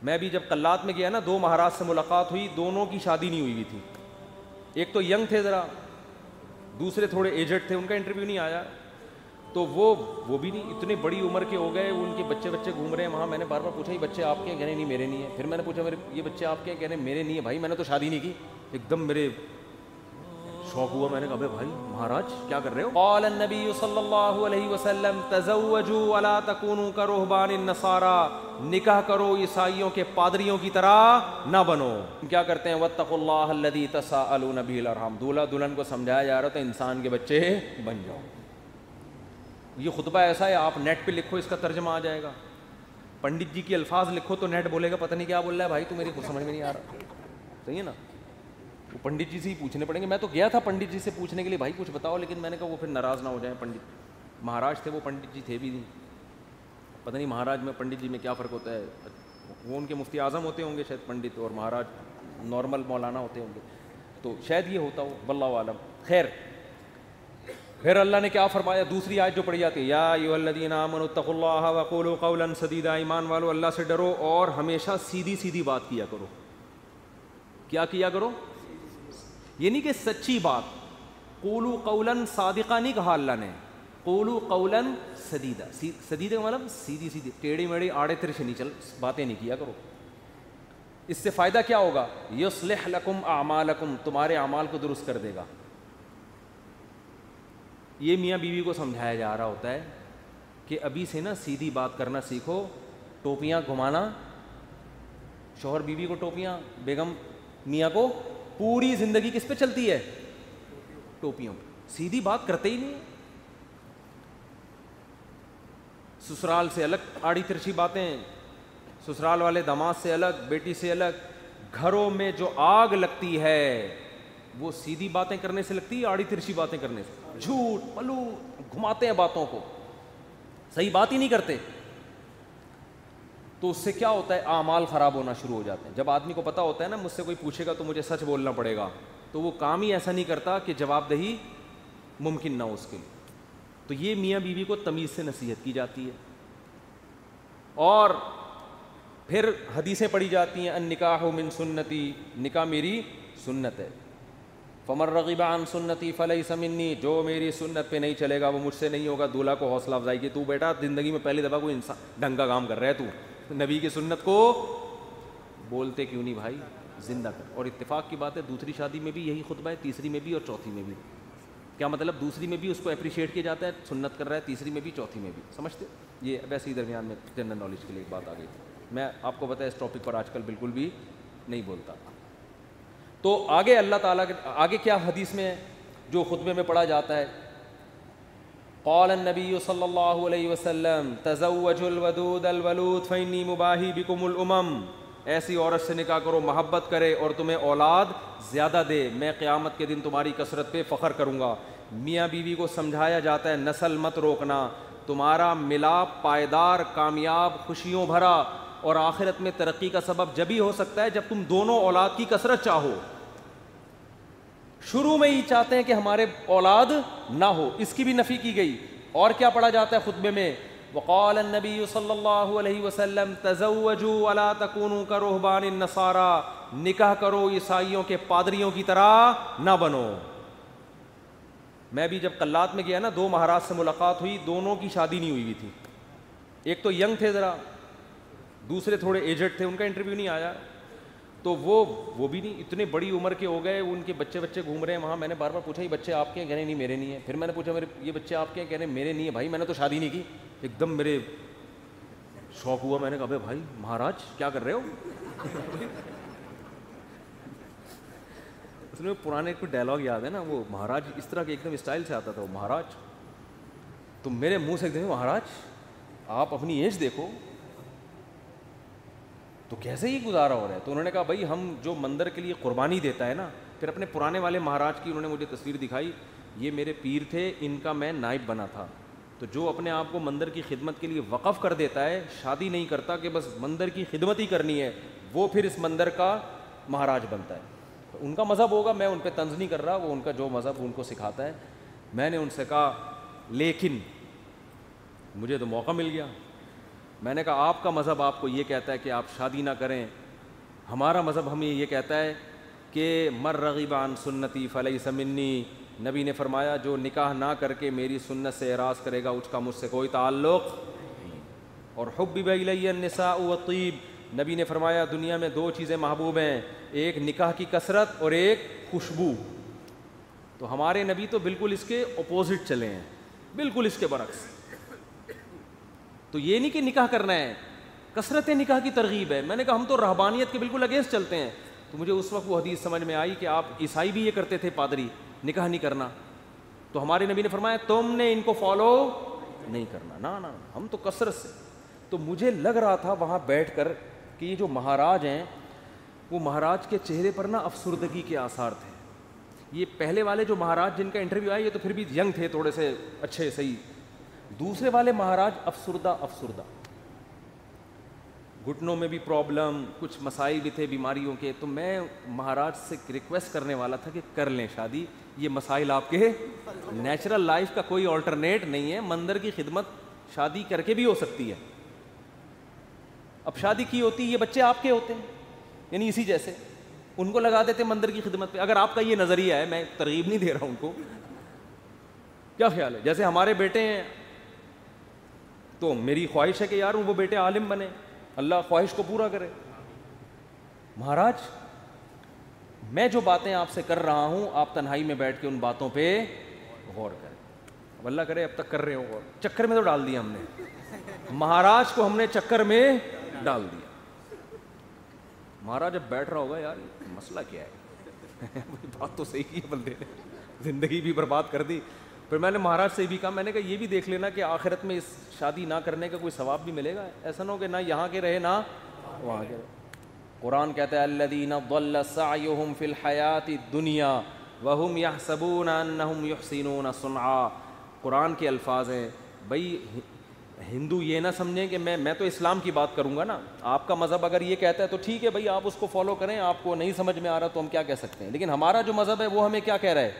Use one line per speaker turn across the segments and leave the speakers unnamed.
میں بھی جب قلات میں گیا نا 2 مہاراج سے ملاقات ہوئی, دونوں کی شادی نہیں ہوئی تھی. ایک تو ینگ تھے ذرا, دوسرے تھوڑے ایجڈ تھے, ان کا انٹرویو نہیں آیا. تو وہ بھی نہیں, اتنی بڑی عمر کے ہو گئے, ان کے بچے گھوم رہے ہیں وہاں. میں نے بار بار پوچھا یہ بچے آپ کے ہیں؟ کہنے نہیں میرے نہیں ہیں. پھر میں نے پوچھا یہ بچے آپ کے ہیں؟ کہنے میرے نہیں ہیں. بھائی میں نے تو شادی نہیں کی. ایک دم میرے شوق ہوا, میں نے کہا بھائی مہاراج کیا کر رہے ہو؟ قال النبی صلی اللہ علیہ وسلم تزوجوا ولا تکونوا کرہبان النصارى, نکاح کرو عیسائیوں کے پادریوں کی طرح نہ بنو. کیا کرتے ہیں؟ واتقوا اللہ الذی تساءلون به الارحام, دولہا دلہن کو سمجھایا جا رہا تھا انسان کے بچے بن جاؤ. یہ خطبہ ایسا ہے, آپ نیٹ پہ لکھو اس کا ترجمہ آ جائے گا. پنڈت جی کے الفاظ لکھو تو نیٹ بولے گا پتہ نہیں کیا بول رہا ہے بھائی, تو میری کچھ سمجھ میں نہیں آ رہا. صحیح ہے نا, وہ پنڈت جی سے ہی پوچھنے پڑیں گے. میں تو گیا تھا پنڈت جی سے پوچھنے کے لیے بھائی کچھ بتاؤ, لیکن میں نے کہا وہ پھر ناراض نہ ہو جائیں. پنڈت مہاراج تھے وہ, پنڈت جی تھے بھی نہیں. پتہ نہیں مہاراج میں پنڈت جی میں کیا فرق ہوتا ہے. وہ ان کے مفتی اعظم ہوتے ہوں گے شاید پنڈت, اور مہاراج نارمل مولانا ہوتے ہوں گے, تو شاید یہ ہوتا ہو, واللہ عالم. خیر, پھر اللہ نے کیا فرمایا؟ دوسری آیت جو پڑھی جاتی ہے, یا ایھا الذین آمنوا اتقوا اللہ وقولوا قولا سدیدا, ایمان والو اللہ سے ڈرو اور ہمیشہ سیدھی سیدھی بات کیا کرو. کیا کیا کرو؟ یہ نہیں کہ سچی بات. قولوا قولا صادقا نہیں کہا اللہ نے, قولوا قولا سدیدا. سدیدا مطلب سیدھی سیدھی, ٹیڑھی میڑھی آڑے ترچھے نہیں چل باتیں نہیں کیا کرو. اس سے فائدہ کیا ہوگا؟ یصلح لکم اعمالکم, تمہارے اعمال کو درست کر دے گا. یہ میاں بیوی کو سمجھایا جا رہا ہوتا ہے کہ ابھی سے نا سیدھی بات کرنا سیکھو. ٹوپیاں گھمانا, شوہر بیوی کو ٹوپیاں, بیگم میاں کو, پوری زندگی کس پہ چلتی ہے؟ ٹوپیوں پہ. سیدھی بات کرتے ہی نہیں. سسرال سے الگ آڑی ترچھی باتیں, سسرال والے داماد سے الگ, بیٹی سے الگ. گھروں میں جو آگ لگتی ہے وہ سیدھی باتیں کرنے سے لگتی ہے, آڑی ترچھی باتیں کرنے سے. جھوٹ پلو گھماتے ہیں باتوں کو, صحیح بات ہی نہیں کرتے. تو اس سے کیا ہوتا ہے؟ اعمال خراب ہونا شروع ہو جاتے ہیں. جب آدمی کو پتہ ہوتا ہے نا مجھ سے کوئی پوچھے گا تو مجھے سچ بولنا پڑے گا, تو وہ کام ہی ایسا نہیں کرتا کہ جواب دہی ممکن نہ ہو اس کے لیے. تو یہ میاں بیوی کو تمیز سے نصیحت کی جاتی ہے. اور پھر حدیثیں پڑھی جاتی ہیں, النکاح من سنتی, نکاح میری سنت ہے. فمن رغب عن سنتی فلیس منی, جو میری سنت پہ نہیں چلے گا وہ مجھ سے نہیں ہوگا. دولہا کو حوصلہ افزائی کی, تو بیٹا زندگی میں پہلی دفعہ کوئی انسان ڈھنگ کا کام کر رہا ہے, تو نبی کی سنت کو بولتے کیوں نہیں بھائی, زندہ کر. اور اتفاق کی بات ہے دوسری شادی میں بھی یہی خطبہ ہے, تیسری میں بھی اور چوتھی میں بھی. کیا مطلب؟ دوسری میں بھی اس کو اپریشیٹ کیا جاتا ہے, سنت کر رہا ہے, تیسری میں بھی چوتھی میں بھی. سمجھتے؟ یہ ویسے ہی درمیان میں جنرل نالج کے لیے ایک بات آ گئی تھی. میں آپ کو پتہ ہے اس ٹاپک پر آج کل بالکل بھی نہیں بولتا. تو آگے اللہ تعالیٰ کے آگے کیا حدیث میں جو خطبے میں پڑھا جاتا ہے, قال النبی صلی اللہ علیہ وسلم تزوجوا الودود الولود فانی مباہی بکم الامم, ایسی عورت سے نکاح کرو محبت کرے اور تمہیں اولاد زیادہ دے, میں قیامت کے دن تمہاری کثرت پہ فخر کروں گا. میاں بیوی کو سمجھایا جاتا ہے نسل مت روکنا, تمہارا ملاپ پائیدار, کامیاب, خوشیوں بھرا اور آخرت میں ترقی کا سبب جبھی ہو سکتا ہے جب تم دونوں اولاد کی کثرت چاہو. شروع میں ہی چاہتے ہیں کہ ہمارے اولاد نہ ہو, اس کی بھی نفی کی گئی. اور کیا پڑھا جاتا ہے خطبے میں؟ وقال النبی صلی اللہ علیہ وسلم تزوجوا ولا تکونوا کرہبان النصارى, نکاح کرو عیسائیوں کے پادریوں کی طرح نہ بنو. میں بھی جب قلات میں گیا نا 2 مہاراج سے ملاقات ہوئی, دونوں کی شادی نہیں ہوئی تھی. ایک تو ینگ تھے ذرا, دوسرے تھوڑے ایجڈ تھے, ان کا انٹرویو نہیں آیا. تو وہ بھی نہیں, اتنے بڑی عمر کے ہو گئے, ان کے بچے گھوم رہے ہیں وہاں. میں نے بار بار پوچھا یہ بچے آپ کے ہیں؟ کہنے نہیں میرے نہیں ہیں. پھر میں نے پوچھا یہ بچے آپ کے ہیں؟ کہنے میرے نہیں ہیں. بھائی میں نے تو شادی نہیں کی. ایک دم میرے شوق ہوا, میں نے کہا بھائی مہاراج کیا کر رہے ہو؟ اس میں پرانے کوئی ڈائلاگ یاد ہے نا, وہ مہاراج اس طرح کے ایک دم اسٹائل سے آتا تھا, وہ مہاراج. تو میرے منہ سے ایک دم مہاراج آپ اپنی ایج دیکھو, تو کیسے ہی گزارا ہو رہا ہے. تو انہوں نے کہا بھائی ہم جو مندر کے لیے قربانی دیتا ہے نا, پھر اپنے پرانے والے مہاراج کی انہوں نے مجھے تصویر دکھائی, یہ میرے پیر تھے, ان کا میں نائب بنا تھا. تو جو اپنے آپ کو مندر کی خدمت کے لیے وقف کر دیتا ہے, شادی نہیں کرتا کہ بس مندر کی خدمت ہی کرنی ہے, وہ پھر اس مندر کا مہاراج بنتا ہے. ان کا مذہب ہوگا, میں ان پہ طنز نہیں کر رہا, وہ ان کا جو مذہب ان کو سکھاتا ہے. میں نے ان سے کہا لیکن مجھے تو موقع مل گیا, میں نے کہا آپ کا مذہب آپ کو یہ کہتا ہے کہ آپ شادی نہ کریں, ہمارا مذہب ہمیں یہ کہتا ہے کہ مر رغب عن سنتی فلیس منی. نبی نے فرمایا جو نکاح نہ کر کے میری سنت سے اعراض کرے گا اس کا مجھ سے کوئی تعلق نہیں. اور حبب الی النساء والطیب, نبی نے فرمایا دنیا میں 2 چیزیں محبوب ہیں, ایک نکاح کی کثرت اور ایک خوشبو. تو ہمارے نبی تو بالکل اس کے اپوزٹ چلے ہیں, بالکل اس کے برعکس. تو یہ نہیں کہ نکاح کرنا ہے, کثرت نکاح کی ترغیب ہے. میں نے کہا ہم تو رہبانیت کے بالکل اگینسٹ چلتے ہیں. تو مجھے اس وقت وہ حدیث سمجھ میں آئی کہ آپ عیسائی بھی یہ کرتے تھے, پادری, نکاح نہیں کرنا. تو ہمارے نبی نے فرمایا تم نے ان کو فالو نہیں کرنا, نا ہم تو کثرت سے. تو مجھے لگ رہا تھا وہاں بیٹھ کر کہ یہ جو مہاراج ہیں وہ مہاراج کے چہرے پر نا افسردگی کے آثار تھے. یہ پہلے والے جو مہاراج جن کا انٹرویو آیا یہ تو پھر بھی ینگ تھے, تھوڑے سے اچھے صحیح. دوسرے والے مہاراج افسردہ, گھٹنوں میں بھی پرابلم, کچھ مسائل بھی تھے بیماریوں کے. تو میں مہاراج سے ریکویسٹ کرنے والا تھا کہ کر لیں شادی, یہ مسائل آپ کے نیچرل لائف کا کوئی آلٹرنیٹ نہیں ہے. مندر کی خدمت شادی کر کے بھی ہو سکتی ہے. اب شادی کی ہوتی یہ بچے آپ کے ہوتے ہیں, یعنی اسی جیسے ان کو لگا دیتے مندر کی خدمت پہ. اگر آپ کا یہ نظریہ ہے, میں ترغیب نہیں دے رہا ہوں ان کو, کیا خیال ہے؟ جیسے ہمارے بیٹے ہیں تو میری خواہش ہے کہ یار وہ بیٹے عالم بنے, اللہ خواہش کو پورا کرے. مہاراج میں جو باتیں آپ سے کر رہا ہوں آپ تنہائی میں بیٹھ کے ان باتوں پہ غور کریں. اب اللہ کرے اب تک کر رہے ہو غور. چکر میں تو ڈال دیا ہم نے, مہاراج کو ہم نے چکر میں ڈال دیا. مہاراج اب بیٹھ رہا ہوگا یار مسئلہ کیا ہے بات تو صحیح کی ہے, بندے نے زندگی بھی برباد کر دی. پھر میں نے مہاراج سے بھی کہا, میں نے کہا یہ بھی دیکھ لینا کہ آخرت میں اس شادی نہ کرنے کا کوئی ثواب بھی ملے گا. ایسا نہ ہو کہ نہ یہاں کے رہے نہ وہاں کے رہے. قرآن کہتا ہے الذین ضل سعیہم فی الحیاۃ الدنیا وہم یحسبون انہم یحسنون صنعا. قرآن کے الفاظ ہیں. بھائی ہندو یہ نہ سمجھیں کہ میں تو اسلام کی بات کروں گا نا, آپ کا مذہب اگر یہ کہتا ہے تو ٹھیک ہے بھائی آپ اس کو فالو کریں, آپ کو نہیں سمجھ میں آ رہا تو ہم کیا کہہ سکتے ہیں. لیکن ہمارا جو مذہب ہے وہ ہمیں کیا کہہ رہا ہے,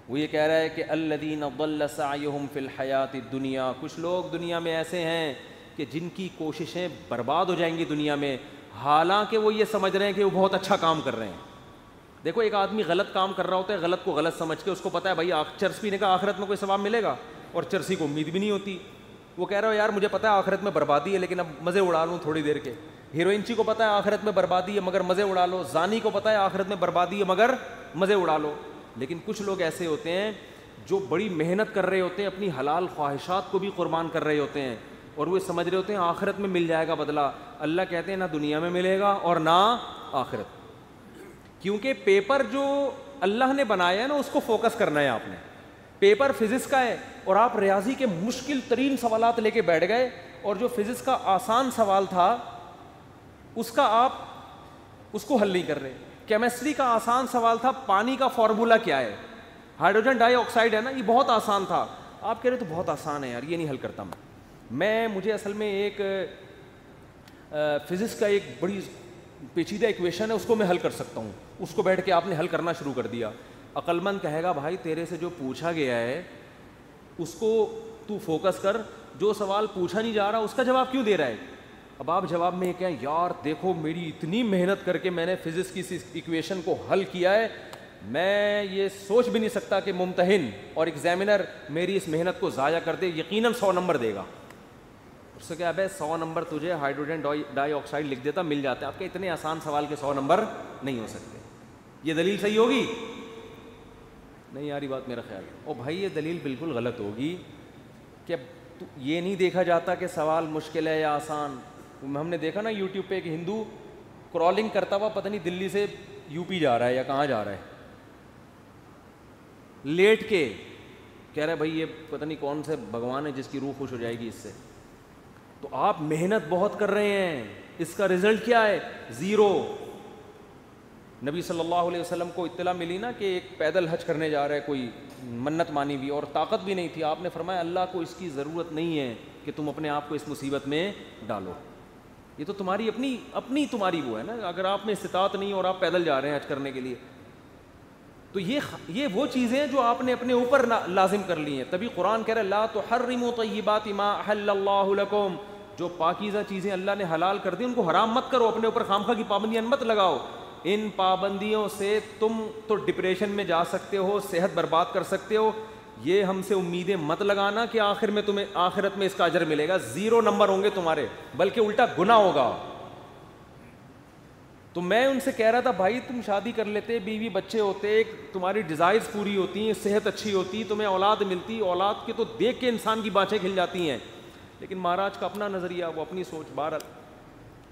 وہ یہ کہہ رہا ہے کہ الذین ضل سعیہم فی الحیاۃ الدنیا. کچھ لوگ دنیا میں ایسے ہیں کہ جن کی کوششیں برباد ہو جائیں گی دنیا میں, حالانکہ وہ یہ سمجھ رہے ہیں کہ وہ بہت اچھا کام کر رہے ہیں. دیکھو ایک آدمی غلط کام کر رہا ہوتا ہے, غلط کو غلط سمجھ کے, اس کو پتا ہے بھائی چرس پینے کا آخرت میں کوئی ثواب ملے گا, اور چرسی کو امید بھی نہیں ہوتی. وہ کہہ رہا ہے یار مجھے پتا ہے آخرت میں بربادی ہے لیکن اب مزے اڑا لوں تھوڑی دیر کے. ہیروئنچی کو پتا ہے آخرت میں بربادی ہے مگر مزے اڑا لو. زانی کو پتا ہے آخرت میں بربادی ہے مگر مزے اڑا لو. لیکن کچھ لوگ ایسے ہوتے ہیں جو بڑی محنت کر رہے ہوتے ہیں, اپنی حلال خواہشات کو بھی قربان کر رہے ہوتے ہیں, اور وہ سمجھ رہے ہوتے ہیں آخرت میں مل جائے گا بدلہ. اللہ کہتے ہیں نہ دنیا میں ملے گا اور نہ آخرت. کیونکہ پیپر جو اللہ نے بنایا ہے نا اس کو فوکس کرنا ہے آپ نے. پیپر فزکس کا ہے اور آپ ریاضی کے مشکل ترین سوالات لے کے بیٹھ گئے, اور جو فزکس کا آسان سوال تھا اس کا آپ اس کو حل نہیں کر رہے. کیمسٹری کا آسان سوال تھا پانی کا فارمولا کیا ہے, ہائیڈروجن ڈائی آکسائڈ ہے نا, یہ بہت آسان تھا. آپ کہہ رہے تو بہت آسان ہے یار, یہ نہیں حل کرتا مجھے اصل میں ایک فزکس کا ایک بڑی پیچیدہ ایکویشن ہے اس کو میں حل کر سکتا ہوں. اس کو بیٹھ کے آپ نے حل کرنا شروع کر دیا. عقل مند کہے گا بھائی تیرے سے جو پوچھا گیا ہے اس کو تو فوکس کر, جو سوال پوچھا نہیں جا رہا اس کا جواب کیوں دے رہا ہے. اب آپ جواب میں کہیں یار دیکھو میری اتنی محنت کر کے میں نے فزکس کی اس ایکویشن کو حل کیا ہے, میں یہ سوچ بھی نہیں سکتا کہ ممتحن اور ایگزامینر میری اس محنت کو ضائع کر دے, یقیناً 100 نمبر دے گا. اس سے کیا ہے 100 نمبر تجھے ہائیڈروجن ڈائی آکسائڈ لکھ دیتا مل جاتا ہے. آپ کے اتنے آسان سوال کے 100 نمبر نہیں ہو سکتے. یہ دلیل صحیح ہوگی نہیں یاری بات میرا خیال ہے. او بھائی یہ دلیل بالکل غلط ہوگی کہ یہ نہیں دیکھا جاتا کہ سوال مشکل ہے یا آسان. ہم نے دیکھا نا یوٹیوب پہ ایک ہندو کرالنگ کرتا ہوا پتہ نہیں دلی سے یو پی جا رہا ہے یا کہاں جا رہا ہے, لیٹ کے کہہ رہا ہے بھائی یہ پتہ نہیں کون سے بھگوان ہے جس کی روح خوش ہو جائے گی اس سے. تو آپ محنت بہت کر رہے ہیں, اس کا رزلٹ کیا ہے؟ 0. نبی صلی اللہ علیہ وسلم کو اطلاع ملی نا کہ ایک پیدل حج کرنے جا رہا ہے کوئی, منت مانی بھی اور طاقت بھی نہیں تھی. آپ نے فرمایا اللہ کو اس کی ضرورت نہیں ہے کہ تم اپنے آپ کو اس مصیبت میں ڈالو, یہ تو تمہاری اپنی تمہاری وہ ہے نا. اگر آپ میں استطاعت نہیں اور آپ پیدل جا رہے ہیں حج کرنے کے لیے تو یہ وہ چیزیں جو آپ نے اپنے اوپر لازم کر لی ہیں. تبھی قرآن کہہ رہا ہے لا تحرموا طیبات ما احل اللہ لکم, جو پاکیزہ چیزیں اللہ نے حلال کر دی ان کو حرام مت کرو, اپنے اوپر خامخواہ کی پابندیاں مت لگاؤ. ان پابندیوں سے تم تو ڈپریشن میں جا سکتے ہو, صحت برباد کر سکتے ہو. یہ ہم سے امیدیں مت لگانا کہ آخر میں تمہیں آخرت میں اس کا اجر ملے گا. 0 نمبر ہوں گے تمہارے, بلکہ الٹا گناہ ہوگا. تو میں ان سے کہہ رہا تھا بھائی تم شادی کر لیتے, بیوی بچے ہوتے, تمہاری ڈیزائرز پوری ہوتی ہیں, صحت اچھی ہوتی, تمہیں اولاد ملتی, اولاد کے تو دیکھ کے انسان کی بانچیں کھل جاتی ہیں. لیکن مہاراج کا اپنا نظریہ, وہ اپنی سوچ. بہرحال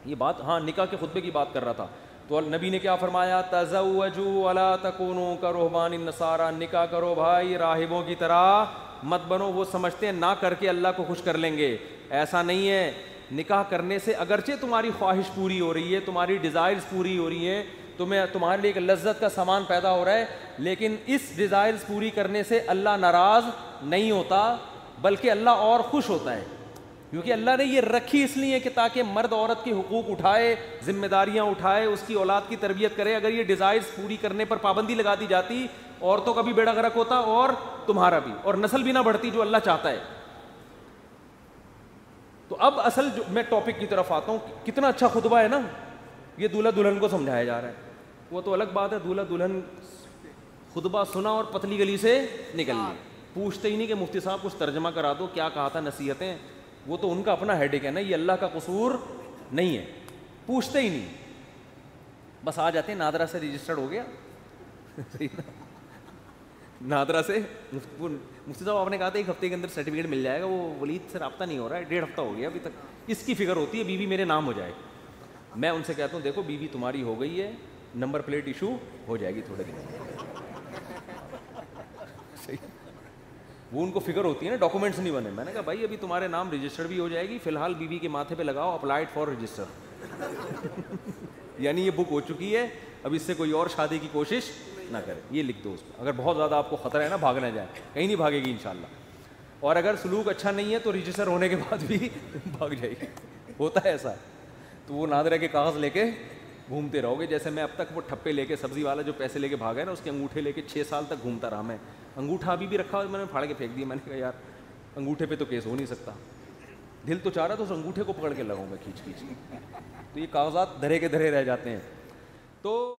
یہ بات, ہاں نکاح کے خطبے کی بات کر رہا تھا. تو نبی نے کیا فرمایا, تزوجوا ولا تکونوا کرہبان النصارى, نکاح کرو بھائی راہبوں کی طرح مت بنو. وہ سمجھتے ہیں نہ کر کے اللہ کو خوش کر لیں گے, ایسا نہیں ہے. نکاح کرنے سے اگرچہ تمہاری خواہش پوری ہو رہی ہے, تمہاری ڈیزائرز پوری ہو رہی ہیں, تمہارے لیے ایک لذت کا سامان پیدا ہو رہا ہے, لیکن اس ڈیزائرز پوری کرنے سے اللہ ناراض نہیں ہوتا, بلکہ اللہ اور خوش ہوتا ہے. کیونکہ اللہ نے یہ رکھی اس لیے کہ تاکہ مرد عورت کے حقوق اٹھائے, ذمہ داریاں اٹھائے, اس کی اولاد کی تربیت کرے. اگر یہ ڈیزائرز پوری کرنے پر پابندی لگا دی جاتی, عورتوں کا بھی بیڑا غرق ہوتا اور تمہارا بھی, اور نسل بھی نہ بڑھتی جو اللہ چاہتا ہے. تو اب اصل جو میں ٹاپک کی طرف آتا ہوں, کتنا اچھا خطبہ ہے نا, یہ دولہا دلہن کو سمجھایا جا رہا ہے. وہ تو الگ بات ہے, دولہا دلہن خطبہ سنا اور پتلی گلی سے نکل لی, پوچھتے ہی نہیں کہ مفتی صاحب کچھ ترجمہ کرا دو, کیا کہا تھا, نصیحتیں. وہ تو ان کا اپنا ہیڈیک ہے نا, یہ اللہ کا قصور نہیں ہے. پوچھتے ہی نہیں, بس آ جاتے ہیں نادرا سے رجسٹرڈ ہو گیا, نادرا سے مفتی صاحب آپ نے کہا تھا 1 ہفتے کے اندر سرٹیفکیٹ مل جائے گا. وہ ولید سے رابطہ نہیں ہو رہا ہے, 1.5 ہفتہ ہو گیا ابھی تک. اس کی فکر ہوتی ہے بیوی میرے نام ہو جائے. میں ان سے کہتا ہوں دیکھو بیوی تمہاری ہو گئی ہے, نمبر پلیٹ ایشو ہو جائے گی تھوڑے دن. وہ ان کو فکر ہوتی ہے نا, ڈاکومنٹس نہیں بنے. میں نے کہا بھائی ابھی تمہارے نام رجسٹرڈ بھی ہو جائے گی, فی الحال بیوی کے ماتھے پہ لگاؤ اپلائڈ فار رجسٹر. یعنی یہ بک ہو چکی ہے, اب اس سے کوئی اور شادی کی کوشش نہ کرے, یہ لکھ دو اس پہ. اگر بہت زیادہ آپ کو خطرہ ہے نا, بھاگ نہ جائے, کہیں نہیں بھاگے گی انشاءاللہ. اور اگر سلوک اچھا نہیں ہے تو رجسٹر ہونے کے بعد بھی بھاگ جائے گی, ہوتا ہے ایسا. تو وہ نادرہ کے کاغذ لے کے گھومتے رہو گے. جیسے میں اب تک وہ ٹھپے لے کے, سبزی والا جو پیسے لے کے بھاگا ہے نا, اس کے انگوٹھے لے کے 6 سال تک گھومتا رہا میں. انگوٹھا ابھی بھی رکھا, میں نے پھاڑ کے پھینک دیا. میں نے کہا یار انگوٹھے پہ تو کیس ہو نہیں سکتا. دل تو چاہ رہا تھا اس انگوٹھے کو پکڑ کے لگاؤں میں کھینچ. تو یہ کاغذات دھرے کے دھرے رہ جاتے ہیں. تو